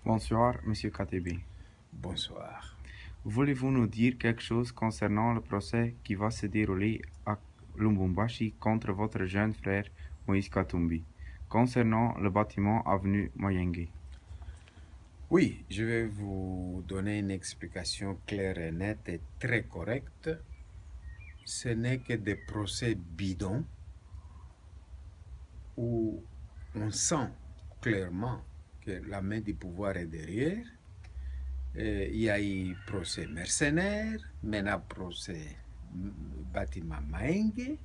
Bonsoir, Monsieur Katebi. Bonsoir. Voulez-vous nous dire quelque chose concernant le procès qui va se dérouler à Lubumbashi contre votre jeune frère Moïse Katumbi, concernant le bâtiment avenue Mayenge? Oui, je vais vous donner une explication claire et nette et très correcte. Ce n'est que des procès bidons où on sent clairement que la main du pouvoir est derrière. Il y a eu procès mercenaire, maintenant procès bâtiment Mahenge.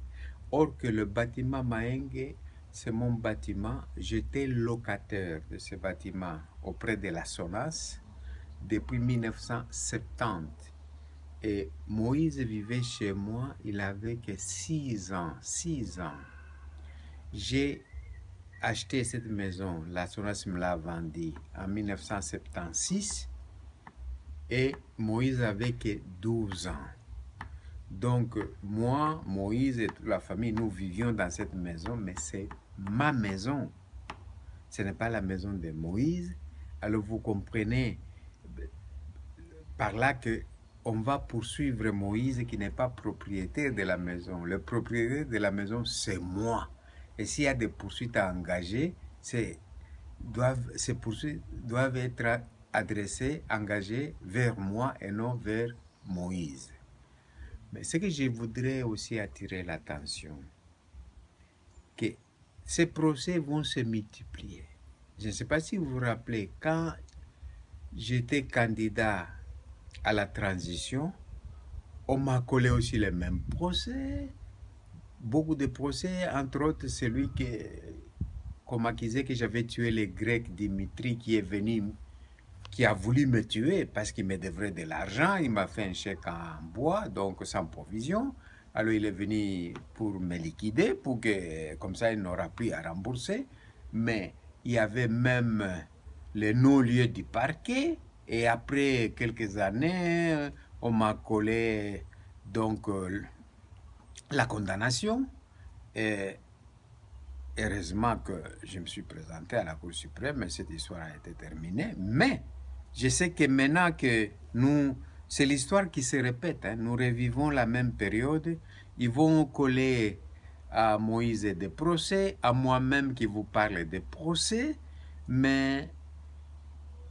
Or que le bâtiment Mahenge, c'est mon bâtiment. J'étais locataire de ce bâtiment auprès de la SONAS depuis 1970. Et Moïse vivait chez moi, il avait que 6 ans. 6 ans. J'ai acheté cette maison, la SONAS me l'a vendue en 1976 et Moïse avait que 12 ans. Donc, moi, Moïse et toute la famille, nous vivions dans cette maison, mais c'est ma maison. Ce n'est pas la maison de Moïse. Alors, vous comprenez par là que on va poursuivre Moïse qui n'est pas propriétaire de la maison. Le propriétaire de la maison, c'est moi. Et s'il y a des poursuites à engager, ces poursuites doivent être adressées, engagées vers moi et non vers Moïse. Mais ce que je voudrais aussi attirer l'attention, que ces procès vont se multiplier. Je ne sais pas si vous vous rappelez, quand j'étais candidat à la transition, on m'a collé aussi les mêmes procès, beaucoup de procès, entre autres celui qu'on m'accusait que j'avais tué les Grecs, Dimitri, qui est venu, qui a voulu me tuer parce qu'il me devrait de l'argent. Il m'a fait un chèque en bois, donc sans provision. Alors il est venu pour me liquider, pour que, comme ça, il n'aura plus à rembourser. Mais il y avait même les non-lieux du parquet. Et après quelques années, on m'a collé donc la condamnation. Et heureusement que je me suis présenté à la Cour suprême, mais cette histoire a été terminée. Mais je sais que maintenant que c'est l'histoire qui se répète, hein, nous revivons la même période. Ils vont coller à Moïse des procès, à moi-même qui vous parle des procès, mais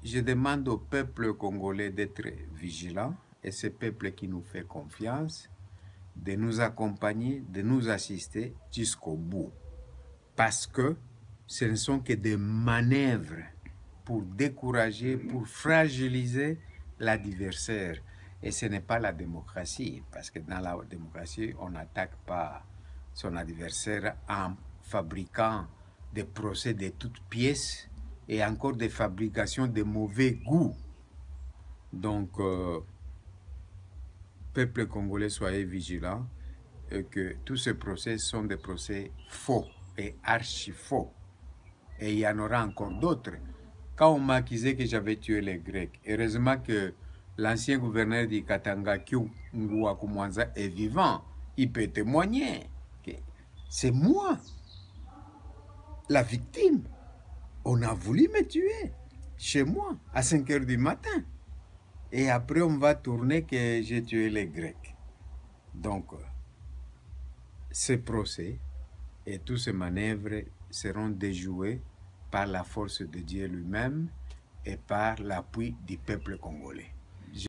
je demande au peuple congolais d'être vigilant, et ce peuple qui nous fait confiance, de nous accompagner, de nous assister jusqu'au bout. Parce que ce ne sont que des manœuvres pour décourager, pour fragiliser l'adversaire. Et ce n'est pas la démocratie, parce que dans la démocratie, on n'attaque pas son adversaire en fabriquant des procès de toutes pièces et encore des fabrications de mauvais goût. Donc, peuple congolais, soyez vigilants et que tous ces procès sont des procès faux et archi-faux. Et il y en aura encore d'autres. Quand on m'a accusé que j'avais tué les Grecs, heureusement que l'ancien gouverneur du Katanga, Ngua Kumwanza, est vivant. Il peut témoigner que c'est moi, la victime. On a voulu me tuer chez moi à 5 h du matin. Et après, on va tourner que j'ai tué les Grecs. Donc, ces procès et toutes ces manœuvres seront déjouées par la force de Dieu lui-même et par l'appui du peuple congolais.